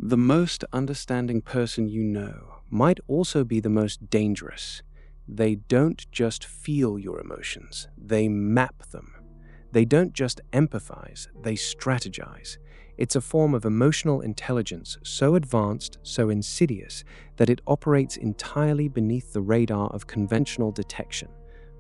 The most understanding person you know might also be the most dangerous. They don't just feel your emotions, they map them. They don't just empathize, they strategize. It's a form of emotional intelligence so advanced, so insidious, that it operates entirely beneath the radar of conventional detection.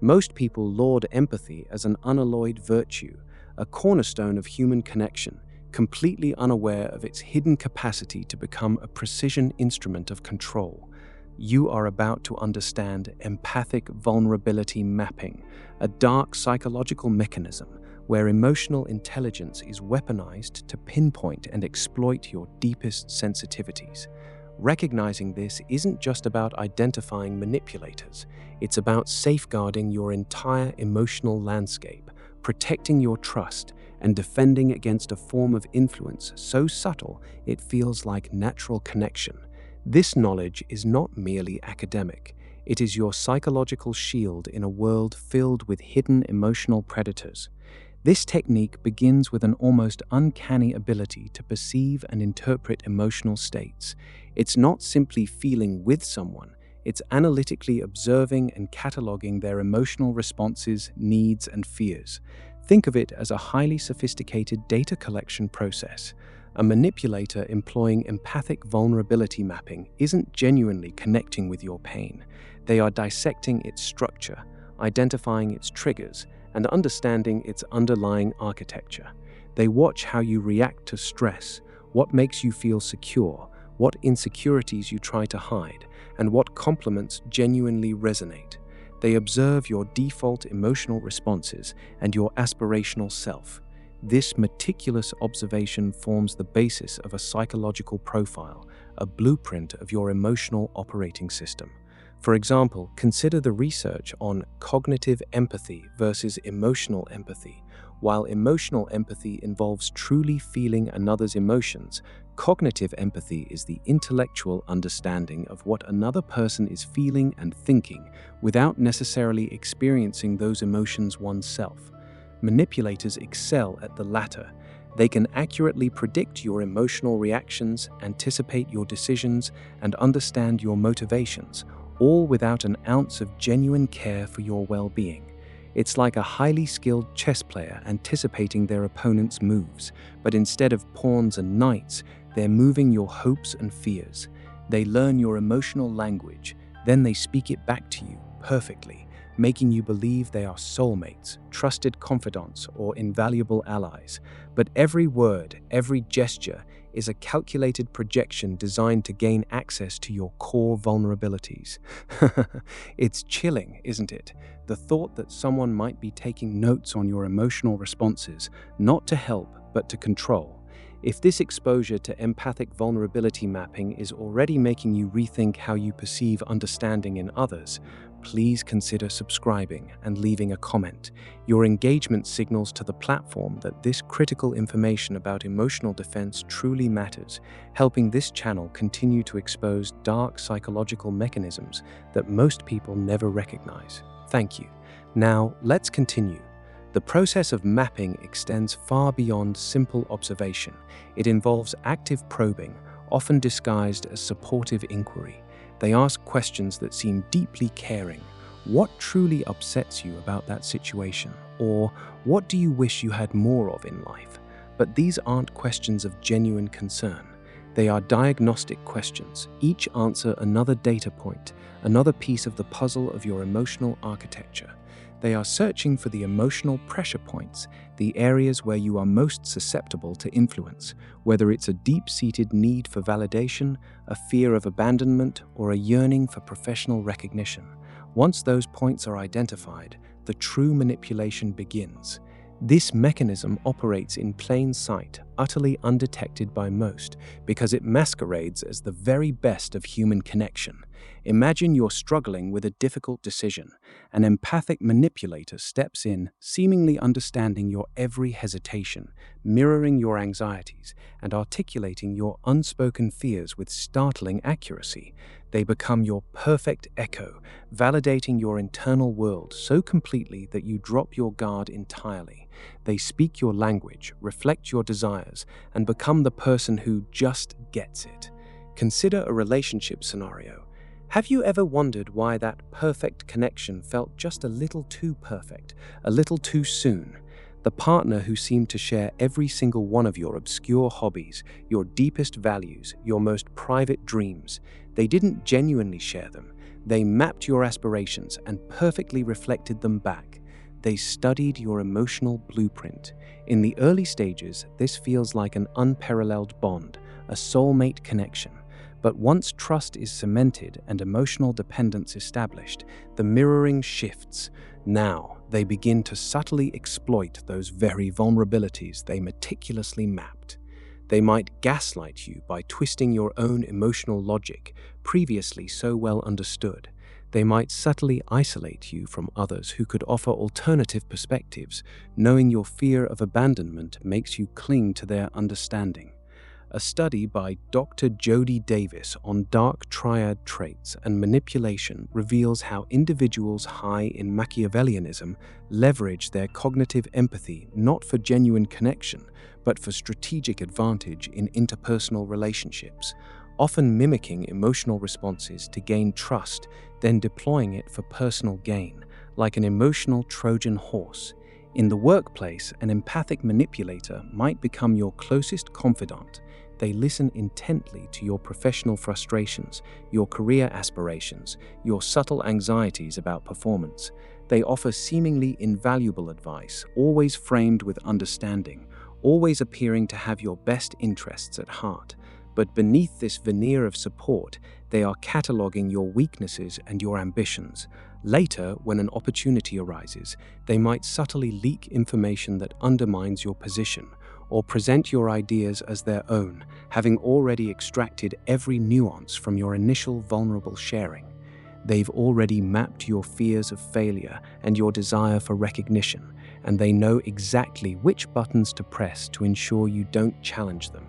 Most people laud empathy as an unalloyed virtue, a cornerstone of human connection, completely unaware of its hidden capacity to become a precision instrument of control. You are about to understand empathic vulnerability mapping, a dark psychological mechanism where emotional intelligence is weaponized to pinpoint and exploit your deepest sensitivities. Recognizing this isn't just about identifying manipulators, it's about safeguarding your entire emotional landscape, protecting your trust, and defending against a form of influence so subtle it feels like natural connection. This knowledge is not merely academic. It is your psychological shield in a world filled with hidden emotional predators. This technique begins with an almost uncanny ability to perceive and interpret emotional states. It's not simply feeling with someone, it's analytically observing and cataloging their emotional responses, needs, and fears. Think of it as a highly sophisticated data collection process. A manipulator employing empathic vulnerability mapping isn't genuinely connecting with your pain. They are dissecting its structure, identifying its triggers, and understanding its underlying architecture. They watch how you react to stress, what makes you feel secure, what insecurities you try to hide, and what compliments genuinely resonate. They observe your default emotional responses and your aspirational self. This meticulous observation forms the basis of a psychological profile, a blueprint of your emotional operating system. For example, consider the research on cognitive empathy versus emotional empathy. While emotional empathy involves truly feeling another's emotions, cognitive empathy is the intellectual understanding of what another person is feeling and thinking without necessarily experiencing those emotions oneself. Manipulators excel at the latter. They can accurately predict your emotional reactions, anticipate your decisions, and understand your motivations, all without an ounce of genuine care for your well-being. It's like a highly skilled chess player anticipating their opponent's moves, but instead of pawns and knights, they're moving your hopes and fears. They learn your emotional language, then they speak it back to you perfectly, making you believe they are soulmates, trusted confidants, or invaluable allies. But every word, every gesture is a calculated projection designed to gain access to your core vulnerabilities. It's chilling, isn't it? The thought that someone might be taking notes on your emotional responses, not to help, but to control. If this exposure to empathic vulnerability mapping is already making you rethink how you perceive understanding in others, please consider subscribing and leaving a comment. Your engagement signals to the platform that this critical information about emotional defense truly matters, helping this channel continue to expose dark psychological mechanisms that most people never recognize. Thank you. Now, let's continue. The process of mapping extends far beyond simple observation. It involves active probing, often disguised as supportive inquiry. They ask questions that seem deeply caring. What truly upsets you about that situation? Or what do you wish you had more of in life? But these aren't questions of genuine concern. They are diagnostic questions, each answer another data point, another piece of the puzzle of your emotional architecture. They are searching for the emotional pressure points, the areas where you are most susceptible to influence, whether it's a deep-seated need for validation, a fear of abandonment, or a yearning for professional recognition. Once those points are identified, the true manipulation begins. This mechanism operates in plain sight, utterly undetected by most, because it masquerades as the very best of human connection. Imagine you're struggling with a difficult decision. An empathic manipulator steps in, seemingly understanding your every hesitation, mirroring your anxieties, and articulating your unspoken fears with startling accuracy. They become your perfect echo, validating your internal world so completely that you drop your guard entirely. They speak your language, reflect your desires, and become the person who just gets it. Consider a relationship scenario. Have you ever wondered why that perfect connection felt just a little too perfect, a little too soon? The partner who seemed to share every single one of your obscure hobbies, your deepest values, your most private dreams. They didn't genuinely share them. They mapped your aspirations and perfectly reflected them back. They studied your emotional blueprint. In the early stages, this feels like an unparalleled bond, a soulmate connection. But once trust is cemented and emotional dependence established, the mirroring shifts. Now, they begin to subtly exploit those very vulnerabilities they meticulously mapped. They might gaslight you by twisting your own emotional logic, previously so well understood. They might subtly isolate you from others who could offer alternative perspectives, knowing your fear of abandonment makes you cling to their understanding. A study by Dr. Jody Davis on dark triad traits and manipulation reveals how individuals high in Machiavellianism leverage their cognitive empathy not for genuine connection, but for strategic advantage in interpersonal relationships, often mimicking emotional responses to gain trust, then deploying it for personal gain, like an emotional Trojan horse. In the workplace, an empathic manipulator might become your closest confidant. They listen intently to your professional frustrations, your career aspirations, your subtle anxieties about performance. They offer seemingly invaluable advice, always framed with understanding, always appearing to have your best interests at heart. But beneath this veneer of support, they are cataloging your weaknesses and your ambitions. Later, when an opportunity arises, they might subtly leak information that undermines your position, or present your ideas as their own, having already extracted every nuance from your initial vulnerable sharing. They've already mapped your fears of failure and your desire for recognition, and they know exactly which buttons to press to ensure you don't challenge them.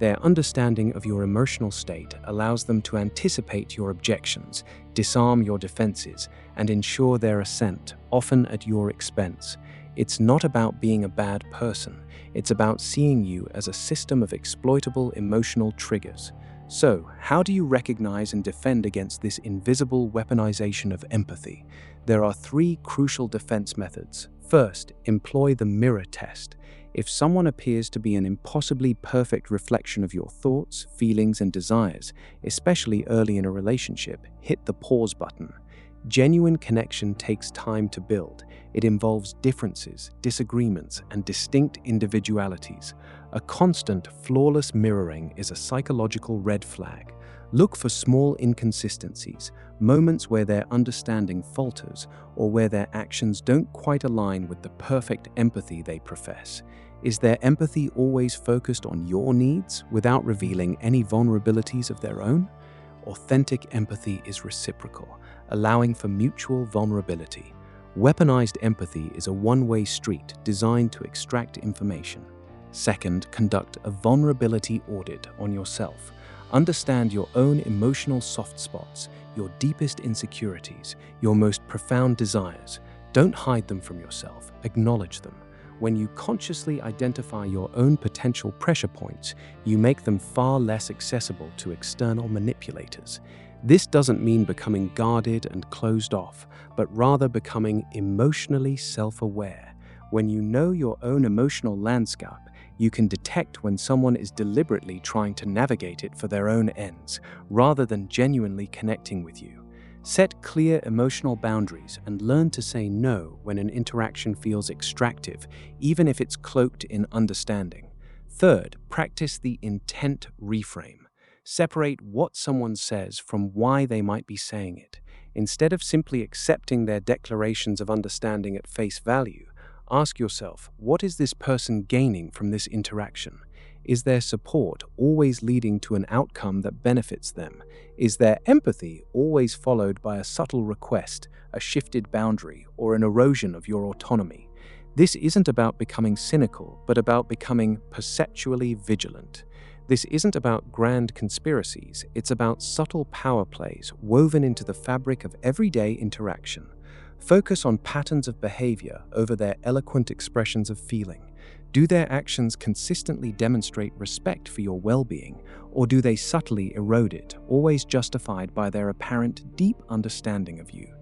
Their understanding of your emotional state allows them to anticipate your objections, disarm your defenses, and ensure their assent, often at your expense. It's not about being a bad person. It's about seeing you as a system of exploitable emotional triggers. So, how do you recognize and defend against this invisible weaponization of empathy? There are 3 crucial defense methods. First, employ the mirror test. If someone appears to be an impossibly perfect reflection of your thoughts, feelings, and desires, especially early in a relationship, hit the pause button. Genuine connection takes time to build. It involves differences, disagreements, and distinct individualities. A constant, flawless mirroring is a psychological red flag. Look for small inconsistencies, moments where their understanding falters, or where their actions don't quite align with the perfect empathy they profess. Is their empathy always focused on your needs without revealing any vulnerabilities of their own? Authentic empathy is reciprocal, allowing for mutual vulnerability. Weaponized empathy is a one-way street designed to extract information. Second, conduct a vulnerability audit on yourself. Understand your own emotional soft spots, your deepest insecurities, your most profound desires. Don't hide them from yourself, acknowledge them. When you consciously identify your own potential pressure points, you make them far less accessible to external manipulators. This doesn't mean becoming guarded and closed off, but rather becoming emotionally self-aware. When you know your own emotional landscape, you can detect when someone is deliberately trying to navigate it for their own ends, rather than genuinely connecting with you. Set clear emotional boundaries and learn to say no when an interaction feels extractive, even if it's cloaked in understanding. Third, practice the intent reframe. Separate what someone says from why they might be saying it. Instead of simply accepting their declarations of understanding at face value, ask yourself, what is this person gaining from this interaction? Is their support always leading to an outcome that benefits them? Is their empathy always followed by a subtle request, a shifted boundary, or an erosion of your autonomy? This isn't about becoming cynical, but about becoming perceptually vigilant. This isn't about grand conspiracies, it's about subtle power plays woven into the fabric of everyday interaction. Focus on patterns of behavior over their eloquent expressions of feeling. Do their actions consistently demonstrate respect for your well-being, or do they subtly erode it, always justified by their apparent deep understanding of you?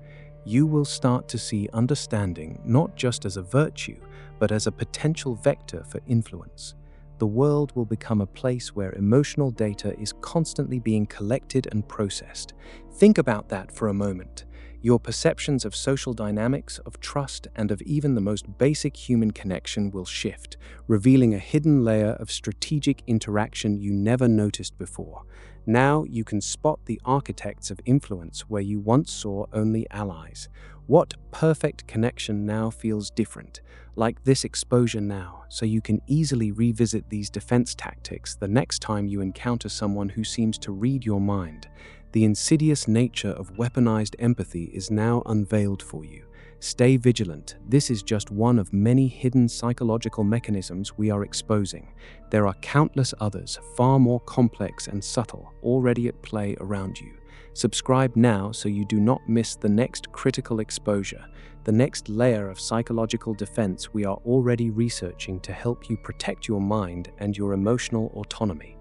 You will start to see understanding not just as a virtue, but as a potential vector for influence. The world will become a place where emotional data is constantly being collected and processed. Think about that for a moment. Your perceptions of social dynamics, of trust, and of even the most basic human connection will shift, revealing a hidden layer of strategic interaction you never noticed before. Now you can spot the architects of influence where you once saw only allies. What perfect connection now feels different, like this exposure now, so you can easily revisit these defense tactics the next time you encounter someone who seems to read your mind. The insidious nature of weaponized empathy is now unveiled for you. Stay vigilant. This is just one of many hidden psychological mechanisms we are exposing. There are countless others, far more complex and subtle, already at play around you. Subscribe now so you do not miss the next critical exposure, the next layer of psychological defense we are already researching to help you protect your mind and your emotional autonomy.